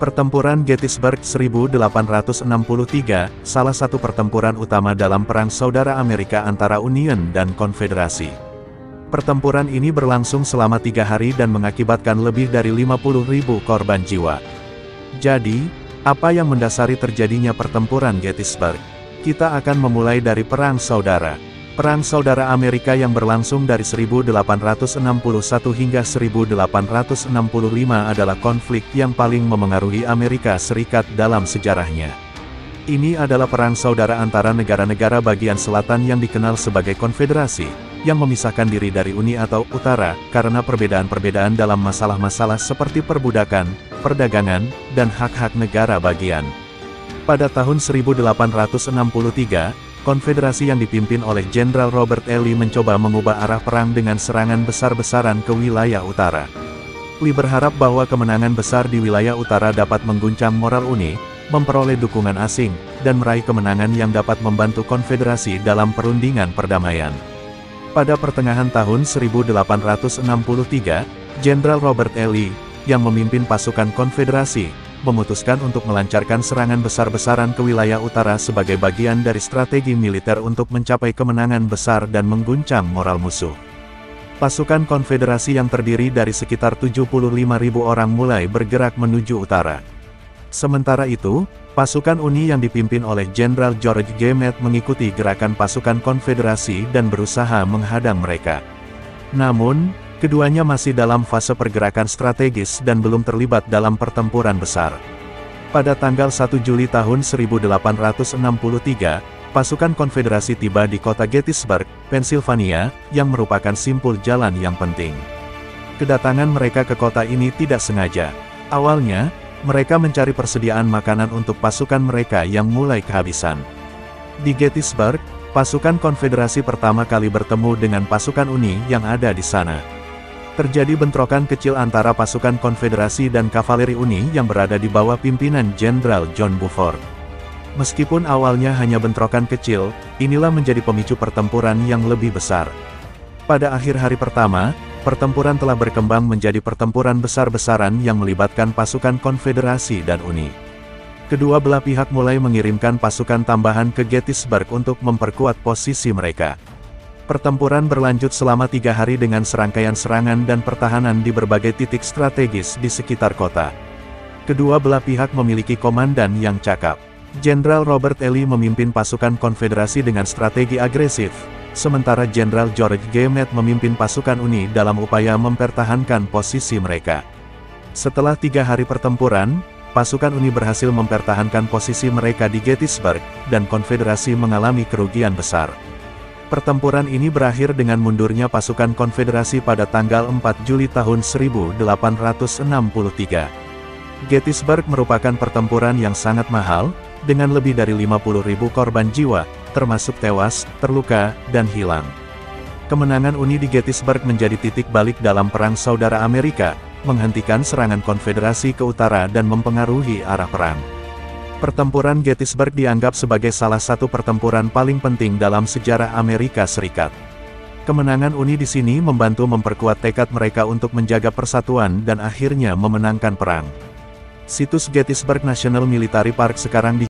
Pertempuran Gettysburg 1863, salah satu pertempuran utama dalam Perang Saudara Amerika antara Union dan Konfederasi. Pertempuran ini berlangsung selama 3 hari dan mengakibatkan lebih dari 50.000 korban jiwa. Jadi, apa yang mendasari terjadinya pertempuran Gettysburg? Kita akan memulai dari Perang Saudara. Perang Saudara Amerika yang berlangsung dari 1861 hingga 1865 adalah konflik yang paling memengaruhi Amerika Serikat dalam sejarahnya. Ini adalah perang saudara antara negara-negara bagian selatan yang dikenal sebagai konfederasi, yang memisahkan diri dari Uni atau Utara, karena perbedaan-perbedaan dalam masalah-masalah seperti perbudakan, perdagangan, dan hak-hak negara bagian. Pada tahun 1863, konfederasi yang dipimpin oleh Jenderal Robert E. Lee mencoba mengubah arah perang dengan serangan besar-besaran ke wilayah utara. Lee berharap bahwa kemenangan besar di wilayah utara dapat mengguncang moral Uni, memperoleh dukungan asing, dan meraih kemenangan yang dapat membantu konfederasi dalam perundingan perdamaian. Pada pertengahan tahun 1863, Jenderal Robert E. Lee, yang memimpin pasukan konfederasi, memutuskan untuk melancarkan serangan besar-besaran ke wilayah utara sebagai bagian dari strategi militer untuk mencapai kemenangan besar dan mengguncang moral musuh. Pasukan konfederasi yang terdiri dari sekitar 75.000 orang mulai bergerak menuju utara. Sementara itu, pasukan Uni yang dipimpin oleh Jenderal George G. Meade mengikuti gerakan pasukan konfederasi dan berusaha menghadang mereka. Namun, keduanya masih dalam fase pergerakan strategis dan belum terlibat dalam pertempuran besar. Pada tanggal 1 Juli tahun 1863, pasukan konfederasi tiba di kota Gettysburg, Pennsylvania, yang merupakan simpul jalan yang penting. Kedatangan mereka ke kota ini tidak sengaja. Awalnya, mereka mencari persediaan makanan untuk pasukan mereka yang mulai kehabisan. Di Gettysburg, pasukan konfederasi pertama kali bertemu dengan pasukan Uni yang ada di sana. Terjadi bentrokan kecil antara pasukan konfederasi dan kavaleri Uni yang berada di bawah pimpinan Jenderal John Buford. Meskipun awalnya hanya bentrokan kecil, inilah menjadi pemicu pertempuran yang lebih besar. Pada akhir hari pertama, pertempuran telah berkembang menjadi pertempuran besar-besaran yang melibatkan pasukan konfederasi dan Uni. Kedua belah pihak mulai mengirimkan pasukan tambahan ke Gettysburg untuk memperkuat posisi mereka. Pertempuran berlanjut selama 3 hari dengan serangkaian serangan dan pertahanan di berbagai titik strategis di sekitar kota. Kedua belah pihak memiliki komandan yang cakap. Jenderal Robert E. Lee memimpin pasukan konfederasi dengan strategi agresif, sementara Jenderal George G. Meade memimpin pasukan Uni dalam upaya mempertahankan posisi mereka. Setelah 3 hari pertempuran, pasukan Uni berhasil mempertahankan posisi mereka di Gettysburg, dan konfederasi mengalami kerugian besar. Pertempuran ini berakhir dengan mundurnya pasukan konfederasi pada tanggal 4 Juli tahun 1863. Gettysburg merupakan pertempuran yang sangat mahal, dengan lebih dari 50.000 korban jiwa, termasuk tewas, terluka, dan hilang. Kemenangan Uni di Gettysburg menjadi titik balik dalam Perang Saudara Amerika, menghentikan serangan konfederasi ke utara dan mempengaruhi arah perang. Pertempuran Gettysburg dianggap sebagai salah satu pertempuran paling penting dalam sejarah Amerika Serikat. Kemenangan Uni di sini membantu memperkuat tekad mereka untuk menjaga persatuan dan akhirnya memenangkan perang. Situs Gettysburg National Military Park sekarang di